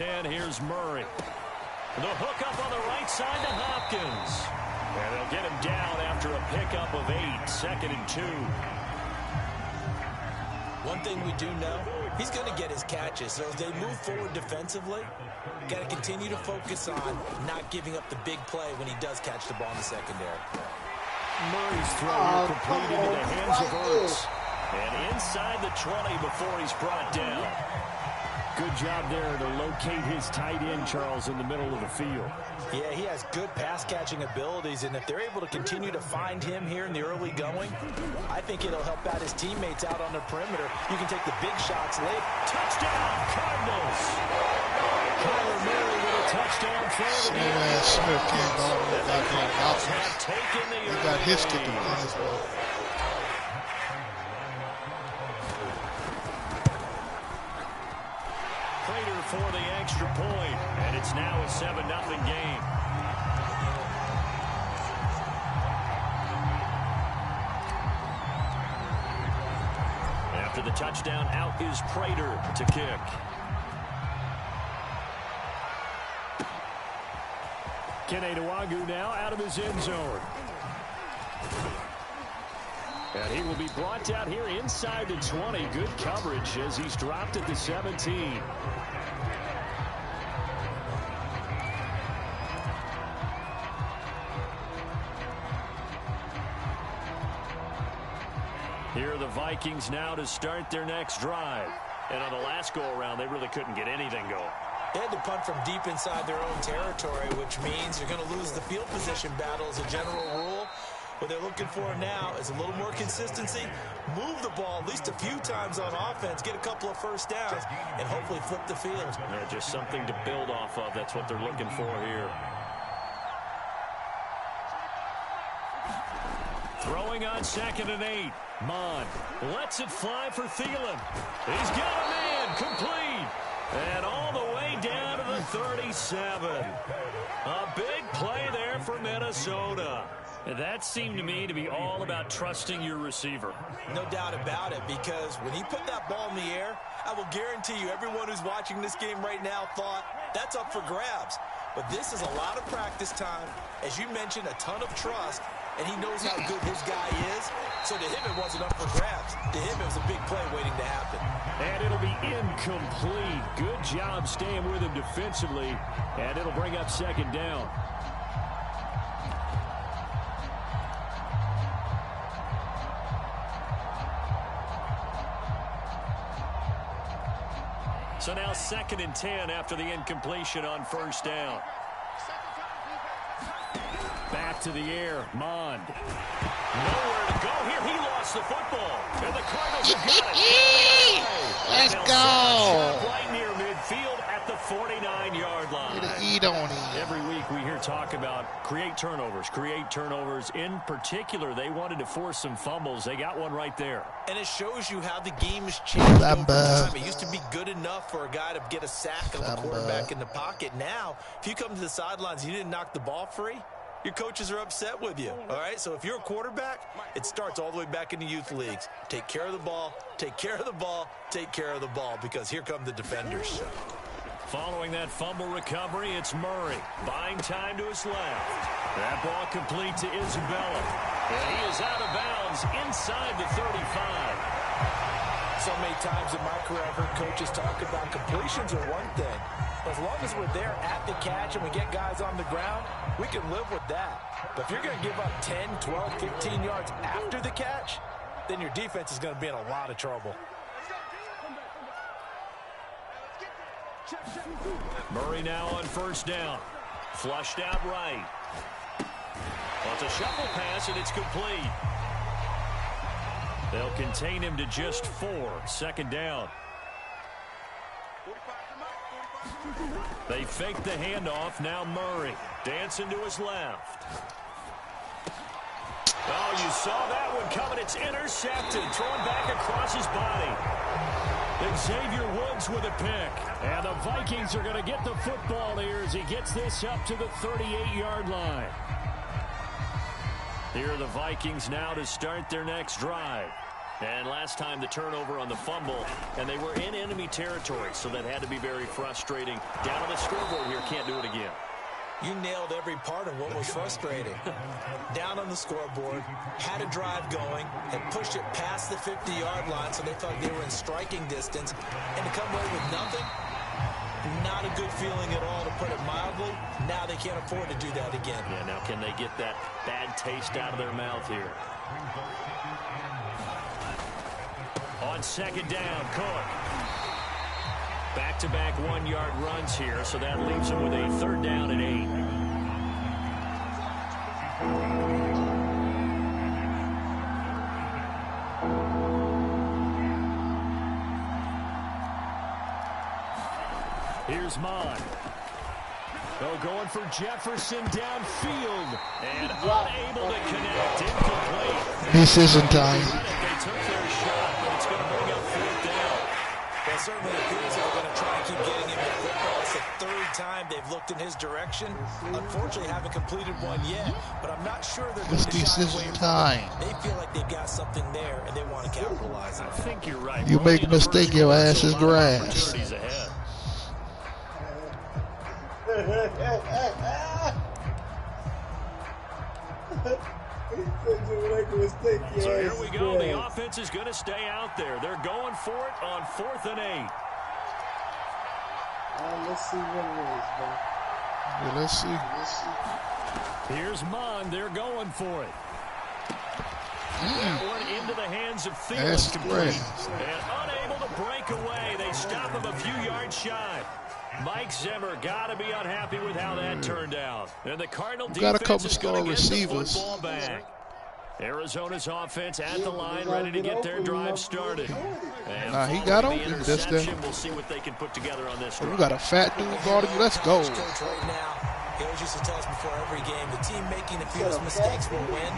And here's Murray. The hook up on the right side to Hopkins. And they'll get him down after a pickup of 8, 2nd and 2. One thing we do know, he's going to get his catches. So as they move forward defensively, got to continue to focus on not giving up the big play when he does catch the ball in the secondary. Murray's throw complete into the hands of Ertz. And inside the 20 before he's brought down. Good job there to locate his tight end, Charles, in the middle of the field. Yeah, he has good pass-catching abilities, and if they're able to continue to find him here in the early going, I think it'll help out his teammates out on the perimeter. You can take the big shots late. Touchdown, Cardinals! Kyler Murray with a touchdown throw. Smith can't go without getting out. He got his kicking as well. For the extra point, and it's now a 7-0 game. After the touchdown, out is Prater to kick. Kene Nwangwu now out of his end zone. And he will be brought down here inside the 20. Good coverage as he's dropped at the 17. Here are the Vikings now to start their next drive. And on the last go-around, they really couldn't get anything going. They had to punt from deep inside their own territory, which means you're going to lose the field position battle as a general rule. What they're looking for now is a little more consistency, move the ball at least a few times on offense, get a couple of first downs, and hopefully flip the field. Yeah, just something to build off of. That's what they're looking for here. Throwing on 2nd and 8. Mond lets it fly for Thielen. He's got a man complete. And all the way down to the 37. A big play there for Minnesota. And that seemed to me to be all about trusting your receiver. No doubt about it, because when he put that ball in the air, I will guarantee you everyone who's watching this game right now thought that's up for grabs. But this is a lot of practice time. As you mentioned, a ton of trust, and he knows how good his guy is. So to him, it wasn't up for grabs. To him, it was a big play waiting to happen. And it'll be incomplete. Good job staying with him defensively, and it'll bring up 2nd down. So now 2nd and 10 after the incompletion on 1st down. Back to the air, Mond. Nowhere to go here. He lost the football. And the Cardinals have got it. Let's go. Right near midfield at the 49-yard line. Get an eat on him. Every week we hear talk about create turnovers. In particular, they wanted to force some fumbles. They got one right there. And it shows you how the game has changed over time. It used to be good enough for a guy to get a sack of a quarterback in the pocket. Now, if you come to the sidelines and you didn't knock the ball free, your coaches are upset with you, all right? So if you're a quarterback, it starts all the way back in the youth leagues. Take care of the ball, take care of the ball, take care of the ball, because here come the defenders. Following that fumble recovery, it's Murray. Buying time to his left. That ball complete to Isabella. And he is out of bounds inside the 35. So many times in my career, I've heard coaches talk about completions are one thing. As long as we're there at the catch and we get guys on the ground, we can live with that. But if you're going to give up 10, 12, 15 yards after the catch, then your defense is going to be in a lot of trouble. Murray now on 1st down. Flushed out right. Well, it's a shuffle pass, and it's complete. They'll contain him to just 4. 2nd down. They fake the handoff. Now Murray dancing to his left. Oh, you saw that one coming. It's intercepted. Thrown back across his body. Xavier Woods with a pick. And the Vikings are going to get the football here as he gets this up to the 38-yard line. Here are the Vikings now to start their next drive. And last time the turnover on the fumble, and they were in enemy territory, so that had to be very frustrating. Down on the scoreboard here, can't do it again. You nailed every part of what was frustrating. Down on the scoreboard, had a drive going, had pushed it past the 50-yard line, so they thought they were in striking distance, and to come away with nothing, not a good feeling at all, to put it mildly. Now they can't afford to do that again. Yeah, now can they get that bad taste out of their mouth here? On second down, Cook. Back-to-back one-yard runs here, so that leaves them with a 3rd down and 8. Here's Mon. Oh, going for Jefferson downfield. And unable to connect. Incomplete. Decision time. They took their shot, but it's going to bring up 4th down. Well, it certainly appears they're going to try and keep getting him the football. It's the 3rd time they've looked in his direction. Unfortunately, haven't completed one yet, but I'm not sure they're going to shy away from it. They feel like they've got something there, and they want to capitalize on it. I think you're right. You make a mistake, your ass is grass. So here we go. The offense is going to stay out there. They're going for it on 4th and 8. Let's see what it is, bro. Yeah, let's see. Here's Mon. They're going for it. That one into the hands of Thielen. And unable to break away. They stop him a few yards shy. Mike Zimmer got to be unhappy with how that turned out. And the Cardinal defense is going to get the football back. Arizona's offense at the line, ready to get their drive started. And he got open. We'll see what they can put together on this drive. You got a fat dude guarding you. Let's go. Coach right now, he always used to tell us before every game, the team making the fewest mistakes will win.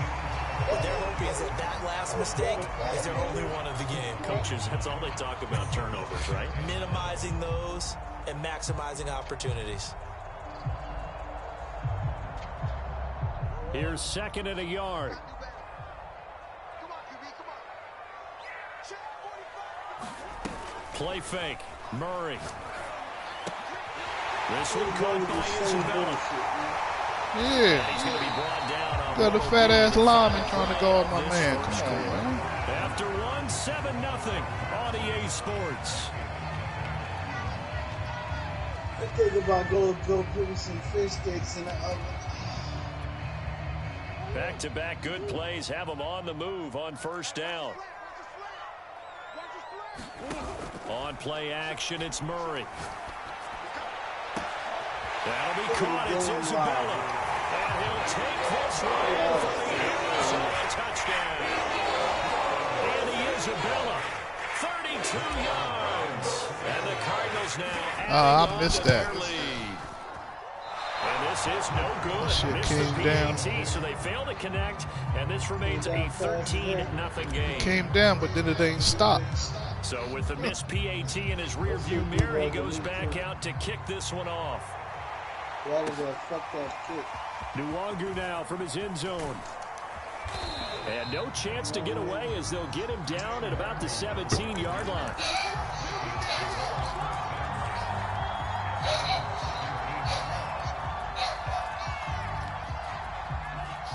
What they're hoping is that last mistake is their only one of the game. Coaches, that's all they talk about, turnovers, right? Minimizing those and maximizing opportunities. Here's 2nd and a yard. Play fake. Murray. This one caught by Isabella. Yeah. He's going to be brought down. Got a fat ass lineman trying to guard my man. Come on, man. After 1-7-0 on EA Sports. I think about go put me some fish sticks in the oven. Back-to-back good plays have them on the move on 1st down. On play action, it's Murray. That'll be caught. It's Isabella. And he'll take this one in for the Arizona touchdown. Andy Isabella, 32 yards. And the Cardinals now I missed that. And this is no good. Shit came down. So they fail to connect, and this remains a 13-0 game. Came down, but then it ain't stopped. So with the missed PAT in his rearview mirror, he goes back out to kick this one off. Fuck that kick. Nwangu now from his end zone. And no chance to get away as they'll get him down at about the 17-yard line.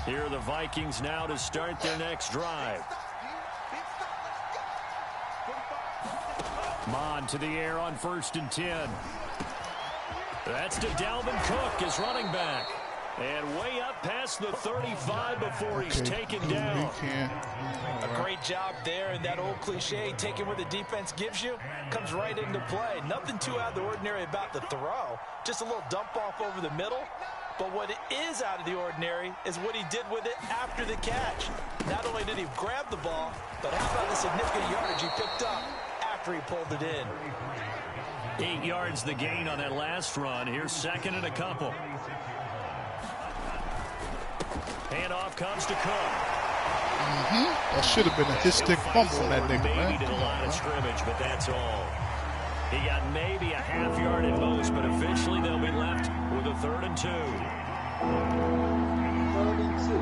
Here are the Vikings now to start their next drive. Mon to the air on 1st and 10. That's to Dalvin Cook, his running back. And way up past the 35 before he's taken down. A great job there, and that old cliche, taking what the defense gives you, comes right into play. Nothing too out of the ordinary about the throw. Just a little dump off over the middle. But what is out of the ordinary is what he did with it after the catch. Not only did he grab the ball, but how about the significant yardage he picked up after he pulled it in. 8 yards the gain on that last run. Here's 2nd and a couple. Handoff comes to Cook. That should have been a his-stick fumble on that nigga, man. Maybe did a line of scrimmage, but that's all. He got maybe a half yard at most, but eventually they'll be left with a 3rd and 2. 32.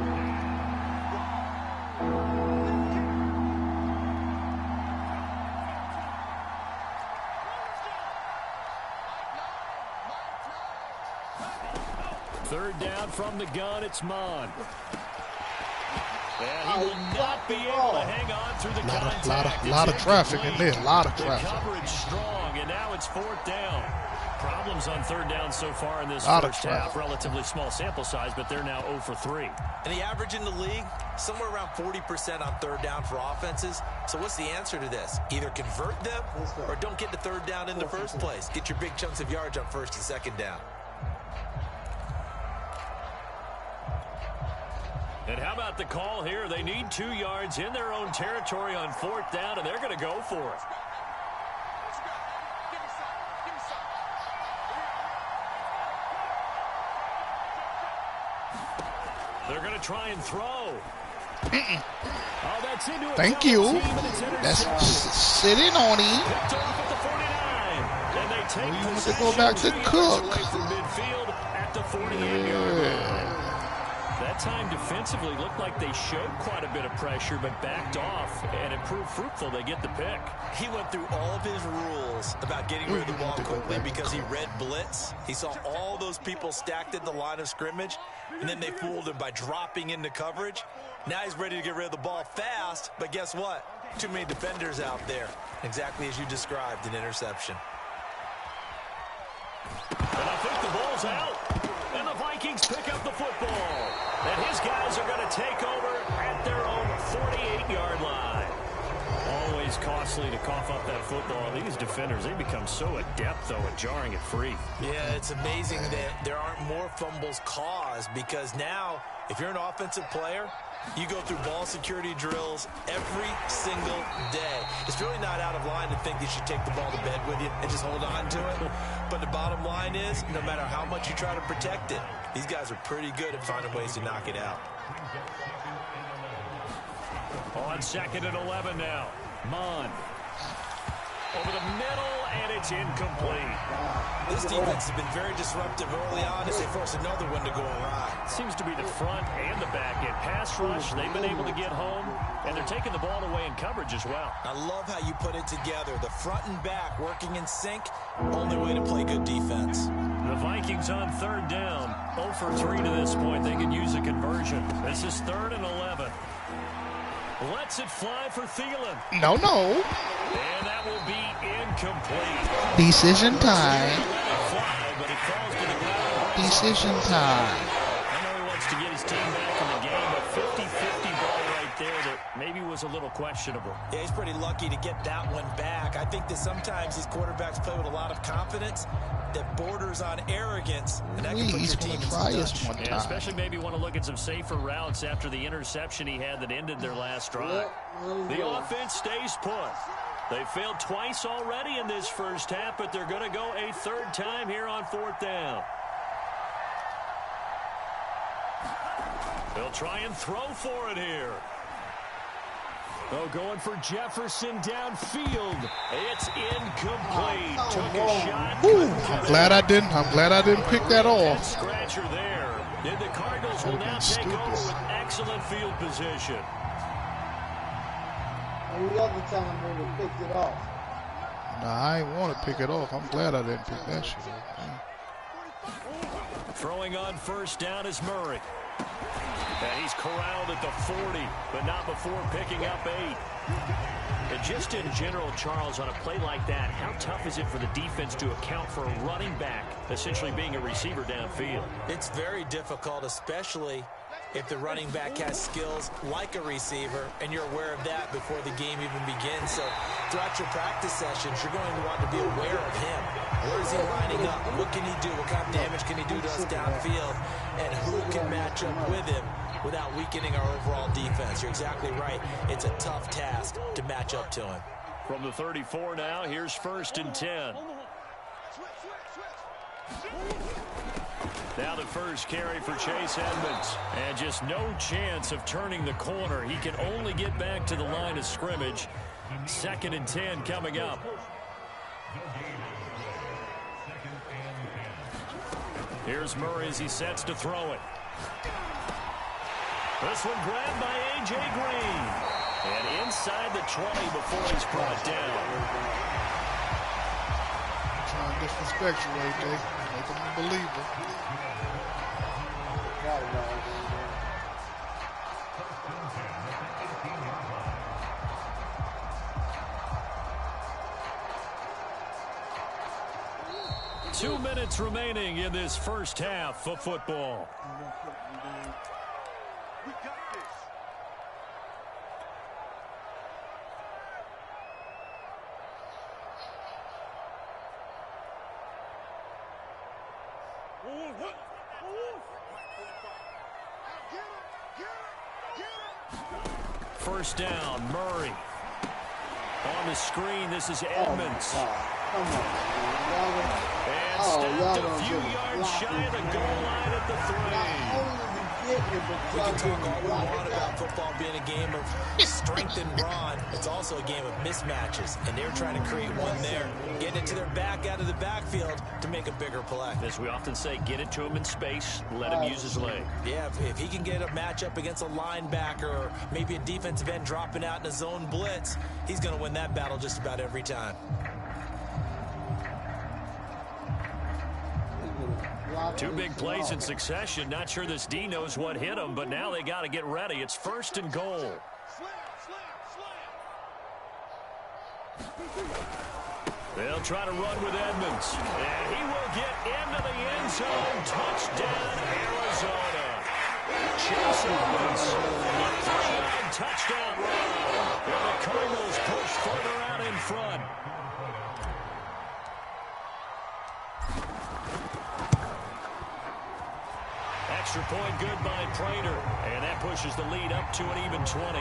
Third down from the gun, it's Mon. And he will not be able to hang on through the contact. Lot of traffic in there. A lot of traffic. The coverage strong, and now it's fourth down. Problems on third down so far in this first half. Relatively small sample size, but they're now 0 for 3. And the average in the league, somewhere around 40% on third down for offenses. So what's the answer to this? Either convert them or don't get to third down in the first place. Get your big chunks of yards on first and second down. And how about the call here? They need 2 yards in their own territory on fourth down, and they're going to go for it. They're going to try and throw. Oh, that's into a Thank you. That's sitting on him. Picked off at the 49. And they take you want to go back to Cook. Away from midfield at the 48-yard line. That time defensively looked like they showed quite a bit of pressure, but backed off, and it proved fruitful. They get the pick. He went through all of his rules about getting rid of the ball quickly because he read blitz. He saw all those people stacked at the line of scrimmage, and then they fooled him by dropping into coverage. Now he's ready to get rid of the ball fast, but guess what? Too many defenders out there. Exactly as you described, an interception. And I think the ball's out. And the Vikings pick up the football. And his guys are going to take over at their own 48-yard line. Always costly to cough up that football. These defenders, they become so adept, though, at jarring it free. Yeah, it's amazing that there aren't more fumbles caused because now, if you're an offensive player, you go through ball security drills every single day. It's really not out of line to think you should take the ball to bed with you and just hold on to it. But the bottom line is, no matter how much you try to protect it, these guys are pretty good at finding ways to knock it out. On second and 11 now. Mon. Over the middle, and it's incomplete. This defense has been very disruptive early on as they force another one to go awry. Seems to be the front and the back end. Pass rush, they've been able to get home, and they're taking the ball away in coverage as well. I love how you put it together. The front and back working in sync, only way to play good defense. The Vikings on third down. 0 for 3 to this point. They could use a conversion. This is 3rd and 11. Lets it fly for Thielen. No. And that will be incomplete. Decision time. Fly, but it falls to the ground. Decision time. I know he wants to get his team back in the game, but 50-50 ball right there that maybe was a little questionable. Yeah, he's pretty lucky to get that one back. I think that sometimes these quarterbacks play with a lot of confidence that borders on arrogance, and that can put your team in some touch. Yeah, especially maybe want to look at some safer routes after the interception he had that ended their last drive. The offense stays put. They failed twice already in this first half, but they're going to go a third time here on fourth down. They'll try and throw for it here. Oh, going for Jefferson downfield. It's incomplete. Took a shot. I'm glad I didn't pick that off. Scratcher there. And the Cardinals will now take over with excellent field position. And the other time when we picked it off. Nah, I ain't want to pick it off. I'm glad I didn't pick that shit off. Throwing on first down is Murray. And he's corralled at the 40, but not before picking up 8. And just in general, Charles, on a play like that, how tough is it for the defense to account for a running back essentially being a receiver downfield? It's very difficult, especially if the running back has skills like a receiver, and you're aware of that before the game even begins. So throughout your practice sessions, you're going to want to be aware of him. Where is he lining up? What can he do? What kind of damage can he do to us downfield? And who can match up with him without weakening our overall defense? You're exactly right. It's a tough task to match up to him. From the 34 now, here's 1st and 10. Now the first carry for Chase Edmonds. And just no chance of turning the corner. He can only get back to the line of scrimmage. 2nd and 10 coming up. Here's Murray as he sets to throw it. This one grabbed by A.J. Green. And inside the 20 before he's brought down. Trying to disrespect you, A.J. Make him a believer. Two minutes remaining in this first half of football. We got this. First down, Murray. On the screen, this is Edmonds. And stepped a few yards shy of the goal line at the 3. We can talk all we want about football being a game of strength and brawn. It's also a game of mismatches, and they're trying to create one there, getting it to their back out of the backfield to make a bigger play. As we often say, get it to him in space, let him use his leg. Yeah, if he can get a matchup against a linebacker or maybe a defensive end dropping out in a zone blitz, he's going to win that battle just about every time. Two big plays in succession. Not sure this D knows what hit him, but now they got to get ready. It's first and goal. They'll try to run with Edmonds. And he will get into the end zone. Touchdown, Arizona. Chase Edmonds. A 3-yard touchdown run. And the Cardinals push further out in front. Extra point good by Prater. And that pushes the lead up to an even 20.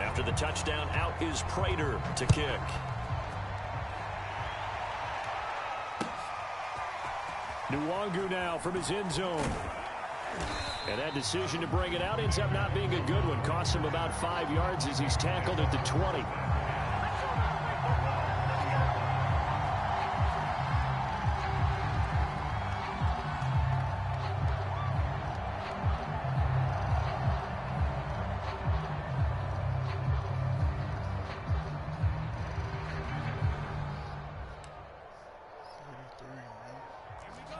After the touchdown, out is Prater to kick. Nwangu now from his end zone. And that decision to bring it out ends up not being a good one. Costs him about 5 yards as he's tackled at the 20.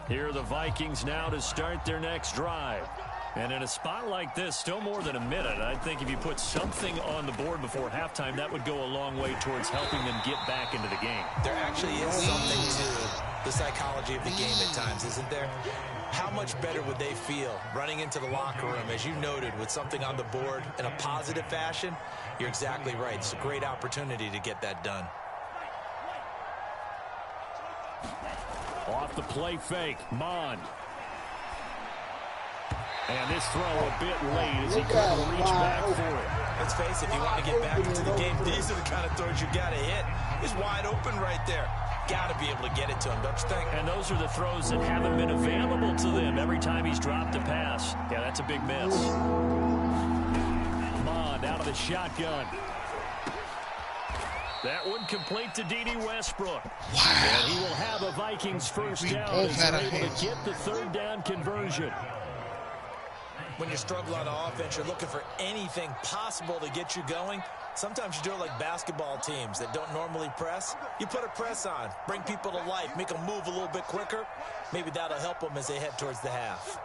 Here are the Vikings now to start their next drive. And in a spot like this, still more than a minute, I think if you put something on the board before halftime, that would go a long way towards helping them get back into the game. There actually is something to the psychology of the game at times, isn't there? How much better would they feel running into the locker room, as you noted, with something on the board in a positive fashion? You're exactly right. It's a great opportunity to get that done. Off the play fake, Mond. And this throw a bit late as he couldn't reach back for it. Let's face it, if you want to get back into the game, these are the kind of throws you got to hit. He's wide open right there. Got to be able to get it to him, don't you think? And those are the throws that haven't been available to them every time he's dropped a pass. Yeah, that's a big miss. Mond out of the shotgun. That one complete to D.D. Westbrook. Wow. And he will have a Vikings first down as they're able to get the third down conversion. When you struggle on offense, you're looking for anything possible to get you going. Sometimes you do it like basketball teams that don't normally press. You put a press on, bring people to life, make them move a little bit quicker. Maybe that'll help them as they head towards the half.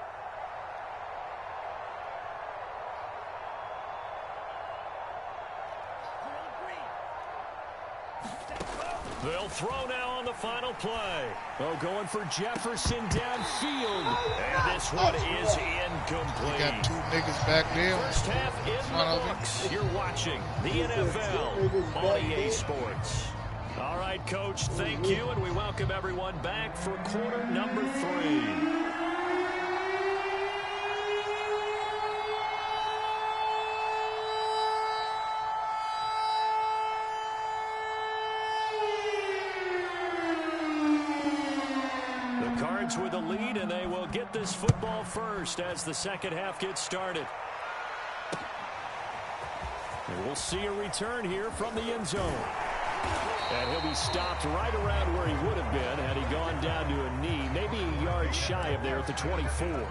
They'll throw now on the final play. Oh, going for Jefferson downfield. And this one is incomplete. We got two niggas back there. First half in the books. You're watching the NFL on EA Sports. All right, Coach, thank you, and we welcome everyone back for quarter number 3. With a lead, and they will get this football first as the second half gets started. And we'll see a return here from the end zone. And he'll be stopped right around where he would have been had he gone down to a knee, maybe a yard shy of there at the 24.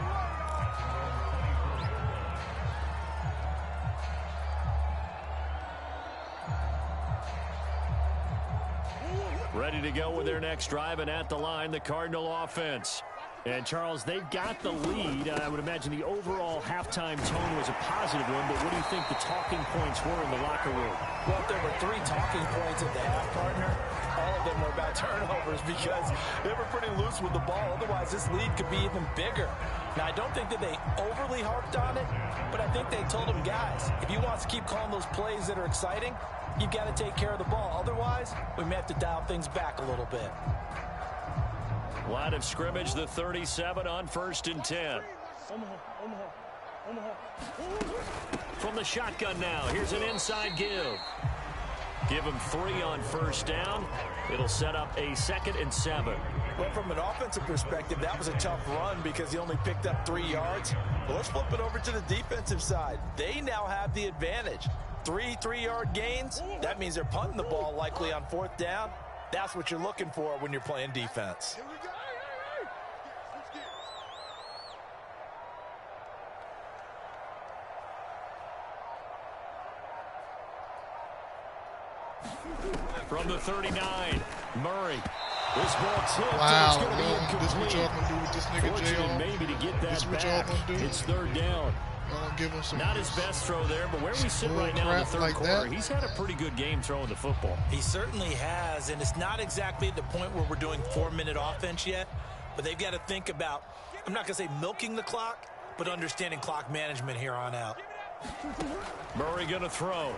Ready to go with their next drive, and at the line, the Cardinal offense. And, Charles, they've got the lead. I would imagine the overall halftime tone was a positive one, but what do you think the talking points were in the locker room? Well, if there were 3 talking points at the half, partner, all of them were about turnovers because they were pretty loose with the ball. Otherwise, this lead could be even bigger. Now, I don't think that they overly harped on it, but I think they told them, guys, if you want us to keep calling those plays that are exciting, you've got to take care of the ball. Otherwise, we may have to dial things back a little bit. Line of scrimmage, the 37 on 1st and 10. From the shotgun now, here's an inside give. Give him 3 on 1st down. It'll set up a 2nd and 7. Well, from an offensive perspective, that was a tough run because he only picked up 3 yards. But let's flip it over to the defensive side. They now have the advantage. 3 3-yard gains. That means they're punting the ball likely on 4th down. That's what you're looking for when you're playing defense. From the 39, Murray. This ball tipped. Wow, It's going to be incomplete. this what y'all gonna do with this nigga Fortunate J.R.? maybe to get that This what back. y'all gonna do? It's 3rd down. Y'all gonna give him some Not his best throw there, but where we sit right now in the 3rd like quarter, that? he's had a pretty good game throwing the football. He certainly has, and it's not exactly at the point where we're doing 4-minute offense yet, but they've got to think about, I'm not going to say milking the clock, but understanding clock management here on out. Murray going to throw.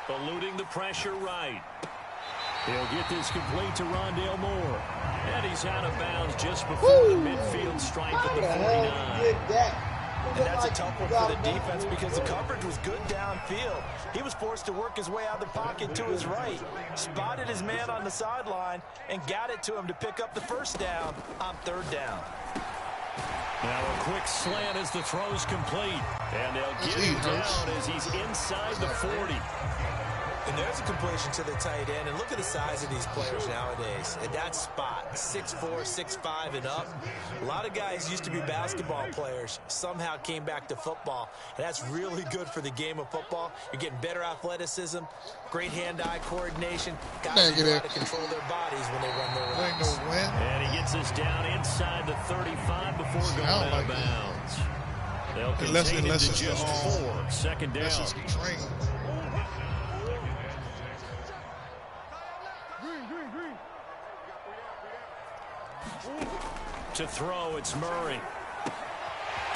Eluding the pressure right. He'll get this complete to Rondale Moore. And he's out of bounds just before the midfield stripe at the 49. And that's a tough one for the defense because the coverage was good downfield. He was forced to work his way out of the pocket to his right, spotted his man on the sideline, and got it to him to pick up the 1st down on 3rd down. Now a quick slant as the throw's complete. And they'll get him down as he's inside the 40. And there's a completion to the tight end. And look at the size of these players nowadays. At that spot, 6'4", 6'5", and up. A lot of guys used to be basketball players, somehow came back to football. And that's really good for the game of football. You're getting better athleticism, great hand-eye coordination. Guys know how to control their bodies when they run their routes. And he gets us down inside the 35 before going out of bounds. They'll contain it to just 4. 2nd down. To throw, it's Murray.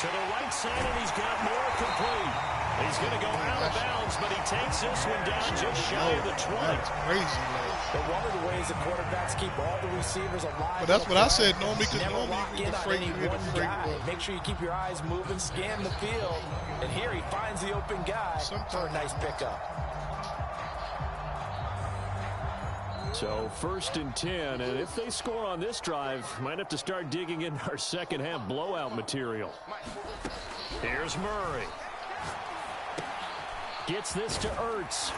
To the right side, and he's got more complete. He's going to go out of bounds, but he takes this one down just shy of the 20. That's crazy, man. But one of the ways the quarterbacks keep all the receivers alive. But that's what I said normally, because never normally lock you in get on any afraid one to guy. break. Make sure you keep your eyes moving, scan the field. And here he finds the open guy for a nice pickup. So 1st and 10, and if they score on this drive, might have to start digging in our 2nd half blowout material. Here's Murray. Gets this to Ertz.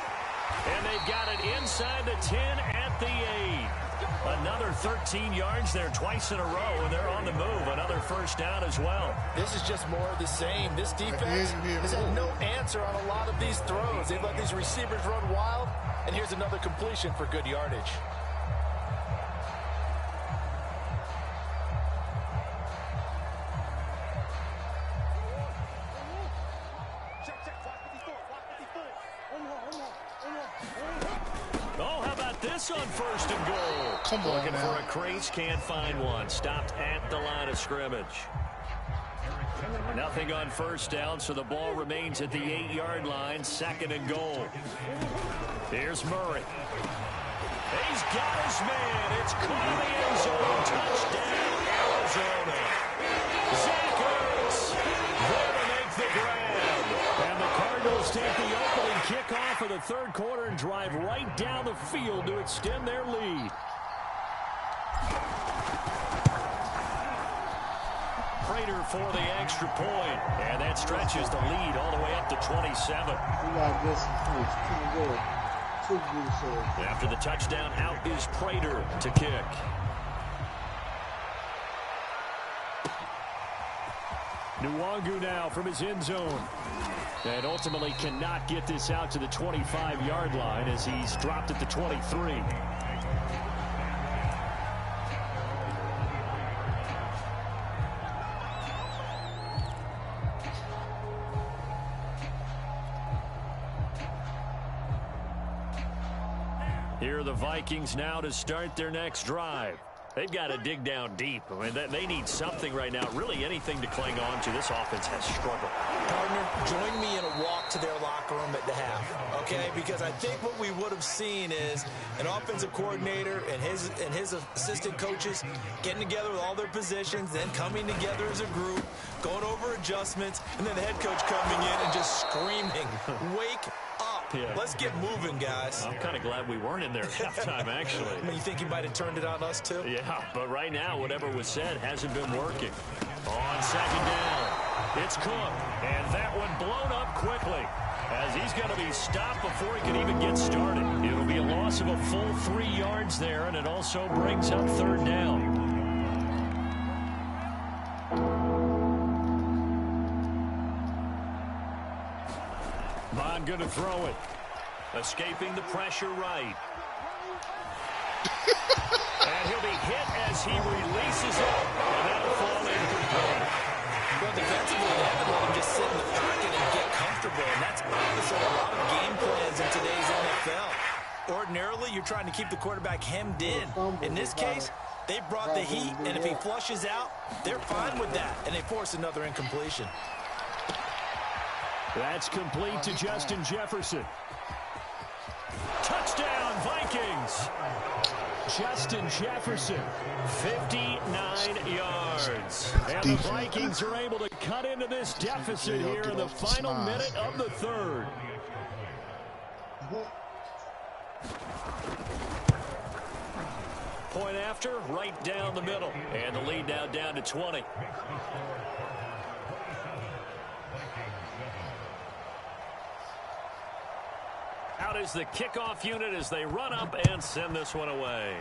And they've got it inside the 10 at the 8. Another 13 yards there twice in a row, and they're on the move. Another 1st down as well. This is just more of the same. This defense has had no answer on a lot of these throws. They've let these receivers run wild, and here's another completion for good yardage. Oh, how about this on 1st and goal? Come on, Looking now. for a crease, can't find one. Stopped at the line of scrimmage. Nothing on 1st down, so the ball remains at the 8-yard line. 2nd and goal. Here's Murray. He's got his man. It's caught in the end zone. Touchdown, Arizona. Zach Ertz there to make the grab. And the Cardinals take the opening kickoff of the 3rd quarter and drive right down the field to extend their lead. Prater for the extra point, and that stretches the lead all the way up to 27. We got this points. Pretty good. Too good. After the touchdown, out is Prater to kick. Nwangu now from his end zone. And ultimately cannot get this out to the 25-yard line as he's dropped at the 23. Here are the Vikings now to start their next drive. They've got to dig down deep. I mean, they need something right now, really anything to cling on to. This offense has struggled. Partner, join me in a walk to their locker room at the half, okay? Because I think what we would have seen is an offensive coordinator and his assistant coaches getting together with all their positions, then coming together as a group, going over adjustments, and then the head coach coming in and just screaming, wake up. Yeah. Let's get moving, guys. I'm kind of glad we weren't in there at halftime, actually. I mean, you think he might have turned it on us, too? Yeah, but right now, whatever was said hasn't been working. On second down, it's Cook. And that one blown up quickly as he's going to be stopped before he can even get started. It'll be a loss of a full 3 yards there, and it also brings up third down. Bond going to throw it. Escaping the pressure right. And he'll be hit as he releases it. And that'll fall incomplete. Well, defensively, they haven't let him just sit in the pocket and get comfortable. And that's opposite a lot of game plans in today's NFL. Ordinarily, you're trying to keep the quarterback hemmed in. In this case, they brought the heat. And if he flushes out, they're fine with that. And they force another incompletion. That's complete to Justin Jefferson. Touchdown, Vikings. Justin Jefferson, 59 yards. And the Vikings are able to cut into this deficit here in the final minute of the third. Point after, right down the middle. And the lead now down to 20. Out is the kickoff unit as they run up and send this one away.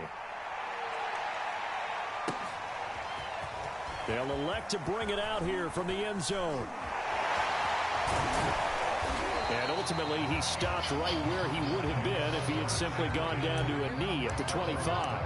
They'll elect to bring it out here from the end zone. And ultimately, he stopped right where he would have been if he had simply gone down to a knee at the 25.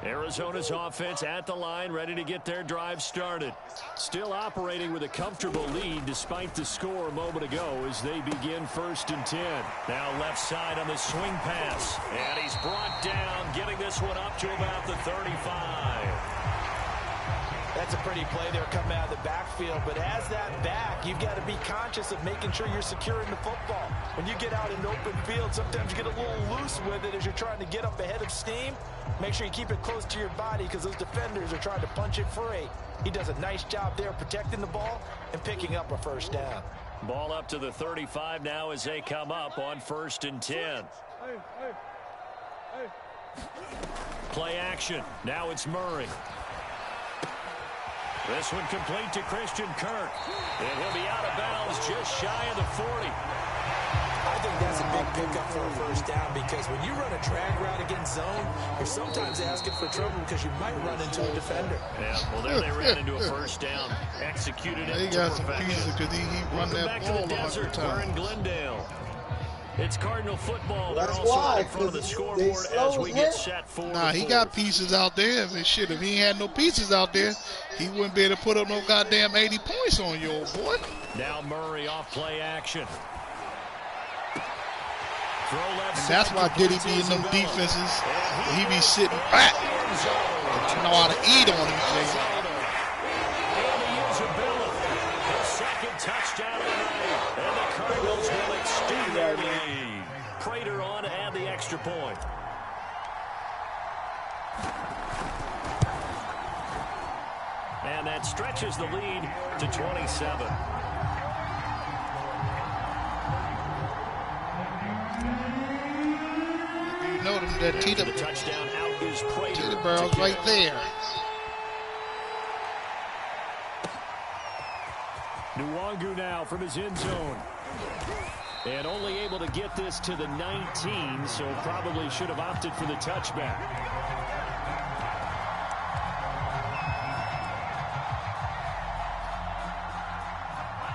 Arizona's offense at the line, ready to get their drive started. Still operating with a comfortable lead despite the score a moment ago as they begin 1st and 10. Now left side on the swing pass. And he's brought down, getting this one up to about the 35. That's a pretty play there coming out of the backfield. But as that back, you've got to be conscious of making sure you're securing the football. When you get out in open field, sometimes you get a little loose with it as you're trying to get up ahead of steam. Make sure you keep it close to your body because those defenders are trying to punch it free. He does a nice job there protecting the ball and picking up a first down. Ball up to the 35 now as they come up on 1st and 10. Play action. Now it's Murray. This one complete to Christian Kirk. And he'll be out of bounds just shy of the 40. I think that's a big pickup for a first down because when you run a drag route against zone, you're sometimes asking for trouble because you might run into a defender. Yeah, well, there they ran into a first down. Executed it. He got some pieces because he run that back ball to the desert. We're in Glendale. It's Cardinal football. That's They're also why, in front of the scoreboard as we get set for Nah, he got pieces out there. If he ain't had no pieces out there, he wouldn't be able to put up no goddamn 80 points on you, old boy. Now Murray off play action. And that's why Diddy be in them defenses. He be sitting back. You know how to eat on him, man. Second touchdown of the night. And the Cardinals will extend their lead. Prater on to add the extra point. And that stretches the lead to 27. know them. That The touchdown out is Prater. Tita barrel's right there. Nwangu now from his end zone. And only able to get this to the 19, so probably should have opted for the touchback.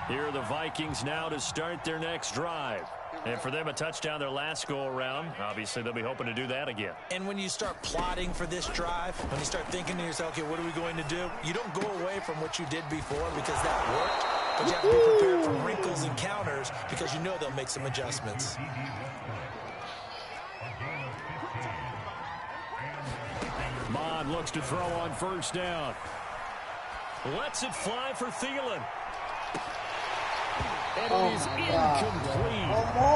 Here are the Vikings now to start their next drive. And for them, a touchdown their last go-around. Obviously, they'll be hoping to do that again. And when you start plotting for this drive, when you start thinking to yourself, okay, what are we going to do? You don't go away from what you did before because that worked. But you have to be prepared for wrinkles and counters because you know they'll make some adjustments. Mon looks to throw on first down. Lets it fly for Thielen. And it is incomplete.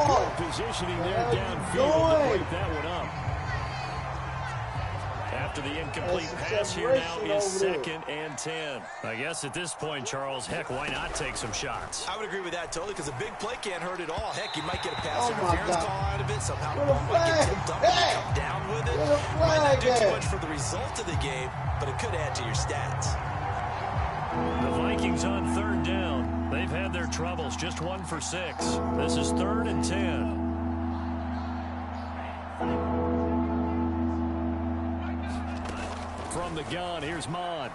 Good positioning there downfield to break that one up. After the incomplete pass, here now is 2nd and 10. I guess at this point, Charles, heck, why not take some shots? I would agree with that totally because a big play can't hurt at all. Heck, you might get a pass interference call out of it. Somehow the ball might get tipped up and you come down with it. Might not do too much for the result of the game, but it could add to your stats. The Vikings on 3rd down. They've had their troubles, just 1 for 6. This is 3rd and 10. From the gun, here's Mon.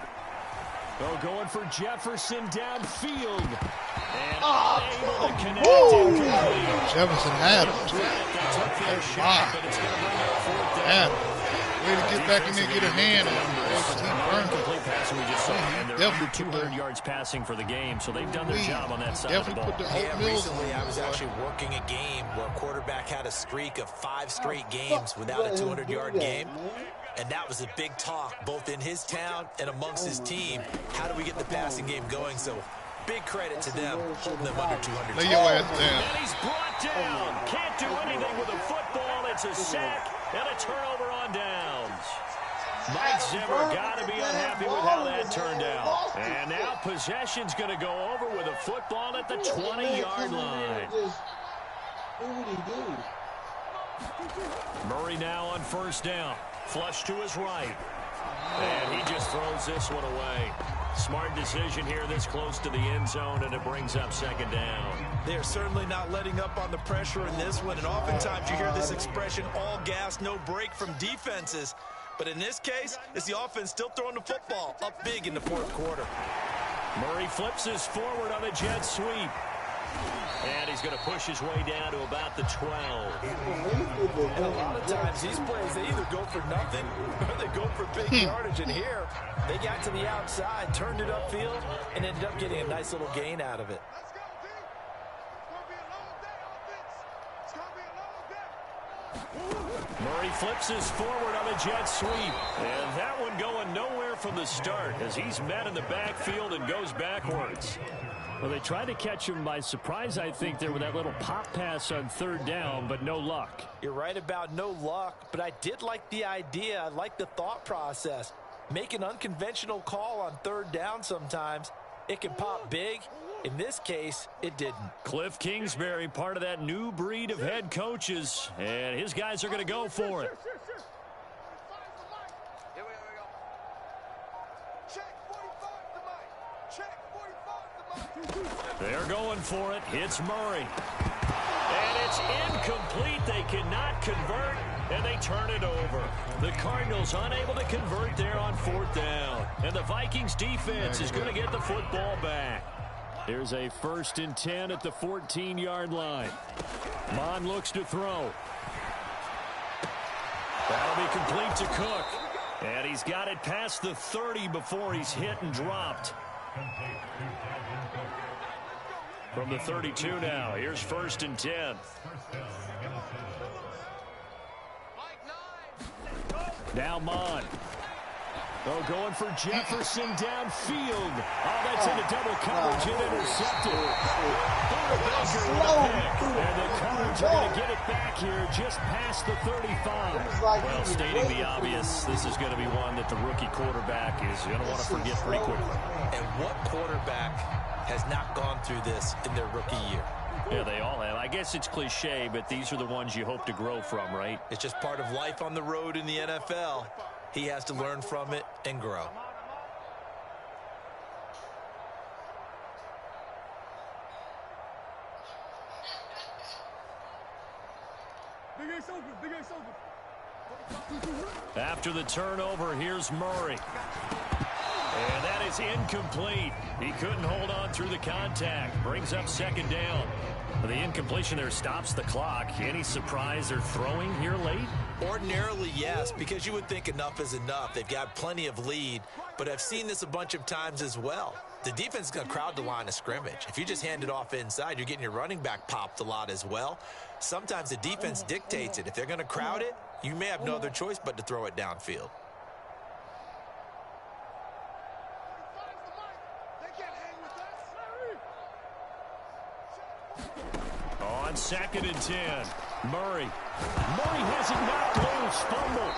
Oh, going for Jefferson downfield. And unable to connect incomplete. Jefferson had him, too. Adam. Way to get back in there and get a hand on him. Complete pass we just saw. And they're under 200 yards passing for the game, so they've done their job on that side of the ball. Recently I was actually working a game where a quarterback had a streak of 5 straight games without a 200-yard game. And that was a big talk, both in his town and amongst his team. How do we get the passing game going? So big credit to them, holding them under 200. Lay your ass down. And he's brought down. Can't do anything with a football. It's a sack and a turnover on downs. Mike Zimmer got to be unhappy with how that turned out. And now possession's going to go over with a football at the 20-yard line. What would he do? Murray now on first down. Flush to his right. And he just throws this one away. Smart decision here this close to the end zone, and it brings up 2nd down. They're certainly not letting up on the pressure in this one, and oftentimes you hear this expression, all gas, no break from defenses. But in this case, it's the offense still throwing the football up big in the 4th quarter. Murray flips his forward on a jet sweep. And he's going to push his way down to about the 12. And a lot of times these plays, they either go for nothing or they go for big yardage. And here, they got to the outside, turned it upfield, and ended up getting a nice little gain out of it. Murray flips his forward on a jet sweep. And that one going nowhere from the start as he's met in the backfield and goes backwards. Well, they tried to catch him by surprise, I think, there with that little pop pass on 3rd down, but no luck. You're right about no luck, but I did like the idea. I like the thought process. Make an unconventional call on 3rd down sometimes. It can pop big. In this case, it didn't. Cliff Kingsbury, part of that new breed of head coaches, and his guys are going to go for it. They're going for it. It's Murray. And it's incomplete. They cannot convert, and they turn it over. The Cardinals unable to convert there on 4th down. And the Vikings defense is going to get the football back. Here's a 1st and 10 at the 14-yard line. Mon looks to throw. That'll be complete to Cook. And he's got it past the 30 before he's hit and dropped. From the 32 now, here's 1st and 10. Now Mon. Oh, going for Jefferson downfield. Oh, that's into double coverage and intercepted. And the Cards are going to get it back here just past the 35. Well, stating the obvious, this is going to be one that the rookie quarterback is going to want to forget pretty quickly. And what quarterback has not gone through this in their rookie year? Yeah, they all have. I guess it's cliche, but these are the ones you hope to grow from, right? It's just part of life on the road in the NFL. He has to learn from it and grow. After the turnover, here's Murray. And that is incomplete. He couldn't hold on through the contact. Brings up second down. The incompletion there stops the clock. Any surprise they're throwing here late? Ordinarily, yes, because you would think enough is enough. They've got plenty of lead, but I've seen this a bunch of times as well. The defense is going to crowd the line of scrimmage. If you just hand it off inside, you're getting your running back popped a lot as well. Sometimes the defense dictates it. If they're going to crowd it, you may have no other choice but to throw it downfield. On 2nd and 10, Murray has it knocked loose, fumble.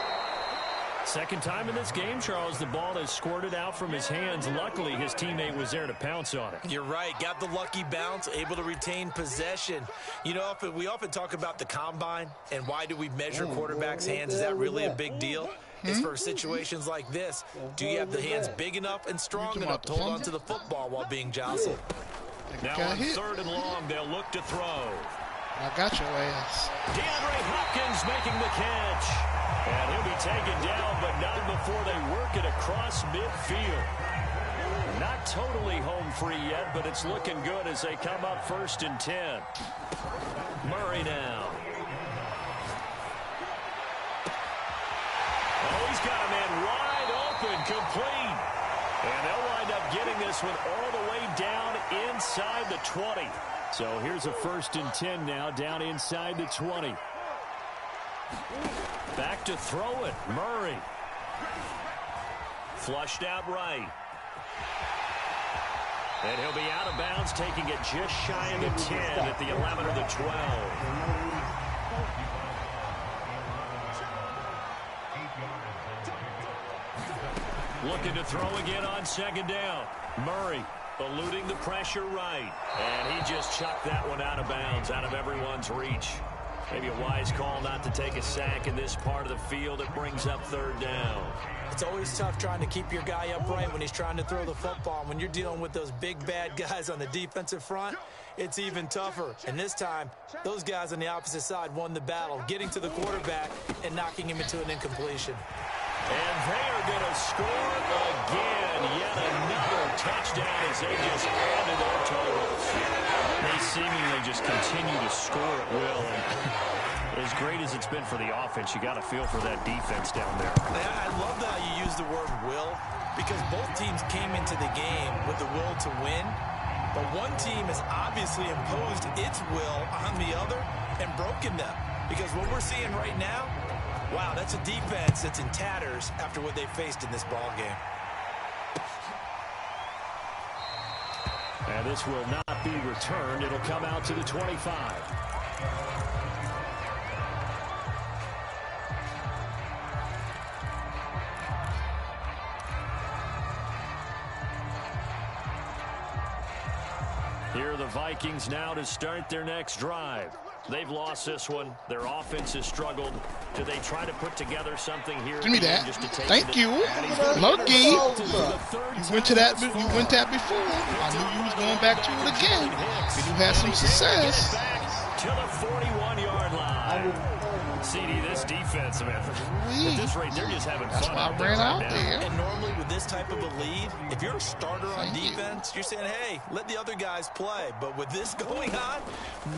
Second time in this game, Charles, the ball has squirted out from his hands. Luckily, his teammate was there to pounce on it. You're right. Got the lucky bounce, able to retain possession. You know, we often talk about the combine and why do we measure quarterbacks' hands. Is that really a big deal? It's for situations like this. Do you have the hands big enough and strong enough to hold on to the football while being jostled? Now on 3rd and long, they'll look to throw. I got your ass. DeAndre Hopkins making the catch. And he'll be taken down, but not before they work it across midfield. Not totally home free yet, but it's looking good as they come up 1st and 10. Murray now. Oh, he's got a man wide open, complete. And they'll wind up getting this one all the way down inside the 20. So here's a 1st and 10 now, down inside the 20. Back to throw it, Murray. Flushed out right. And he'll be out of bounds, taking it just shy of the 10 at the 11 or the 12. Looking to throw again on 2nd down. Murray eluding the pressure right. And he just chucked that one out of bounds, out of everyone's reach. Maybe a wise call not to take a sack in this part of the field. It brings up 3rd down. It's always tough trying to keep your guy upright when he's trying to throw the football. When you're dealing with those big, bad guys on the defensive front, it's even tougher. And this time, those guys on the opposite side won the battle, getting to the quarterback and knocking him into an incompletion. And they are going to score again. Yet another touchdown as they just add to their totals. They seemingly just continue to score at will. And as great as it's been for the offense, you got to feel for that defense down there. I love how you use the word will, because both teams came into the game with the will to win. But one team has obviously imposed its will on the other and broken them. Because what we're seeing right now, wow, that's a defense that's in tatters after what they faced in this ball game. And this will not be returned. It'll come out to the 25. Here are the Vikings now to start their next drive. They've lost this one. Their offense has struggled. Do they try to put together something here? Give me that. Thank you. Lucky. You went to that. You went that before. I knew you was going back to it again. You had some success. To the 41-yard line. CD, this defense, man. At this rate, they're just having fun. That's why I ran out there. And normally with this type of a lead, if you're a starter on defense, you're saying, hey, let the other guys play. But with this going on,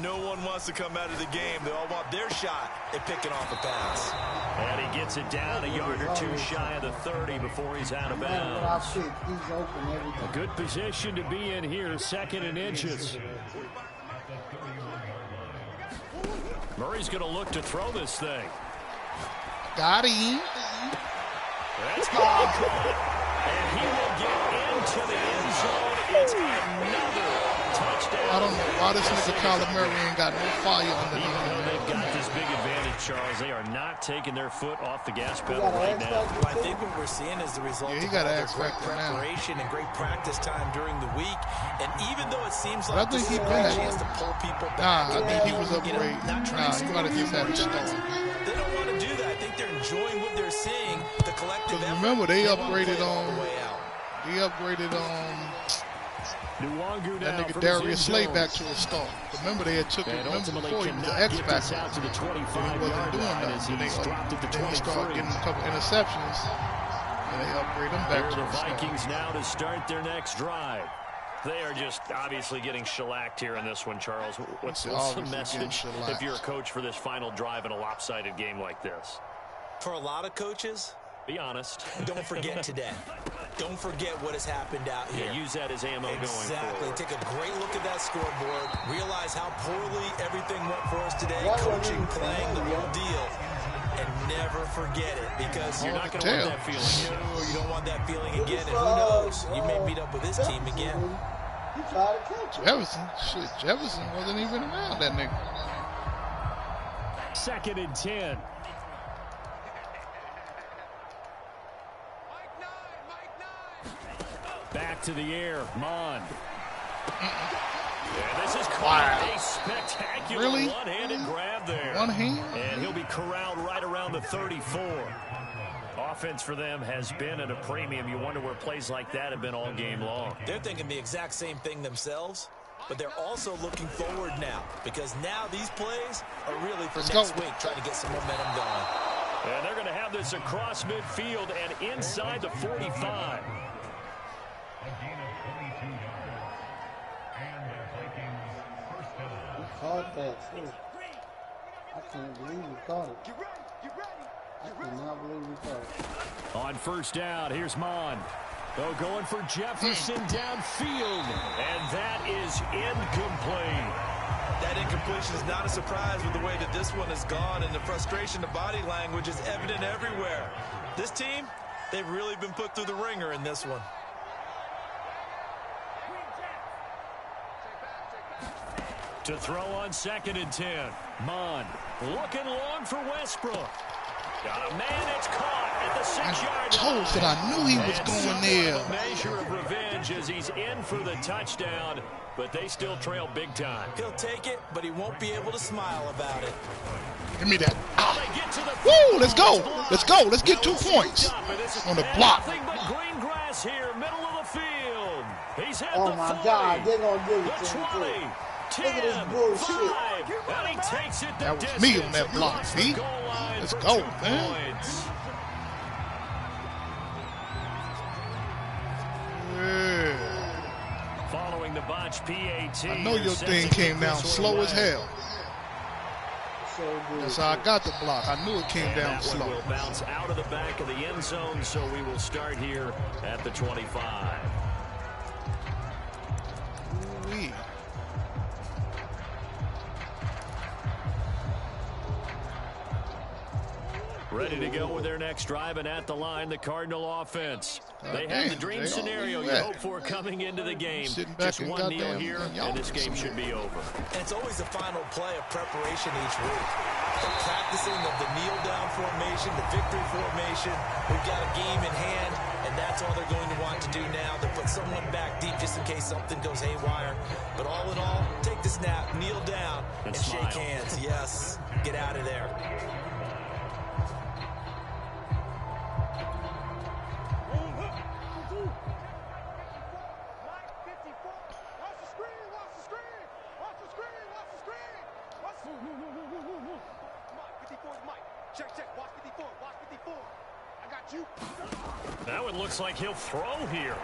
no one wants to come out of the game. They all want their shot at picking off a pass. And he gets it down a yard or two shy of the 30 before he's out of bounds. A good position to be in here, 2nd and inches. Murray's going to look to throw this thing. Got him. That's going to be caught. And he will get into the end zone. It's another touchdown. I don't know why this nigga Kyler Murray ain't got no fire underneath him. Even though they've got this big advantage, Charles, they are not taking their foot off the gas pedal right now. I think what we're seeing is the result of all their great preparation and great practice time during the week. And even though it seems I like think this he is a been great at chance it. to pull people back. Nah, I think he was upgraded. Not trying Nah, to he score might have a few just had more a shots. stall. They don't want to do that. I think they're enjoying what they're seeing. The collective effort. Remember, they upgraded all the way out. That nigga Darius Slay back to a star. Remember they had took him. Remember before he was an X Factor. Out to the He 25 wasn't doing nothing. Then he started getting a couple interceptions. And they upgrade him back to the a star. Vikings now to start their next drive. They are just obviously getting shellacked here in this one, Charles. What's the message if you're a coach for this final drive in a lopsided game like this? For a lot of coaches, be honest. Don't forget today. Don't forget what has happened out here. Yeah, use that as ammo going forward. Exactly. Take a great look at that scoreboard. Realize how poorly everything went for us today. Coaching, playing, the whole deal. And never forget it, because you're not going to want that feeling. No, you don't want that feeling again. And who knows? You may meet up with this team again. Jefferson wasn't even around that nigga. 2nd and 10. Back to the air, Mond. And this is a spectacular one-handed grab there. One hand? And he'll be corralled right around the 34. Offense for them has been at a premium. You wonder where plays like that have been all game long. They're thinking the exact same thing themselves, but they're also looking forward now, because now these plays are really for next week, trying to get some momentum going. And they're going to have this across midfield and inside the 45. Caught that too. I can't believe we caught it. I cannot believe we caught it. On first down, here's Mond. Oh, going for Jefferson downfield. And that is incomplete. That incompletion is not a surprise with the way that this one has gone, and the frustration of body language is evident everywhere. This team, they've really been put through the ringer in this one. To throw on 2nd and 10. Mond looking long for Westbrook. Got a man, it's caught at the 6-yard line. That I knew he was going there. A measure of revenge as he's in for the touchdown, but they still trail big time. He'll take it, but he won't be able to smile about it. Give me that. Woo, let's go. Let's go. Let's get 2 points on the block. Nothing but green grass here, middle of the field. He's at oh the my 40, God, they're going to give it the to 20, him. 10, Look at this bullshit. 5, and he takes it the that was distance. me on that block, see? Let's go, man. Yeah. Following the botch PAT. I know your thing came down slow as hell. That's how I got the block. I knew it came down slow. Will bounce out of the back of the end zone, so we will start here at the 25. Ooh-wee. Ready to go with their next drive, and at the line, the Cardinal offense. They have the dream scenario you hope for coming into the game. Just one kneel here, and this game should be over. And it's always the final play of preparation each week. The practicing of the kneel-down formation, the victory formation. We've got a game in hand, and that's all they're going to want to do now. To put someone back deep just in case something goes haywire. But all in all, take the snap, kneel down, and shake hands. Yes, get out of there. Now it looks like he'll throw here.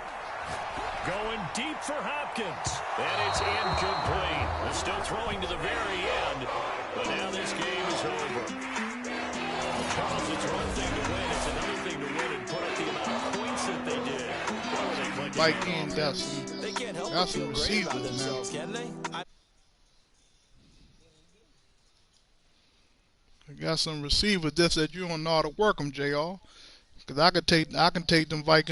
Going deep for Hopkins. And it's incomplete. They're still throwing to the very end. But now this game is over. Charles, it's one thing to win. It's another thing to win and put up the amount of points that they did. Vikings, they can't help that's but feel great about themselves, can they? I got some receivers just that you don't know how to work them, JR. Because I can take them Vikings.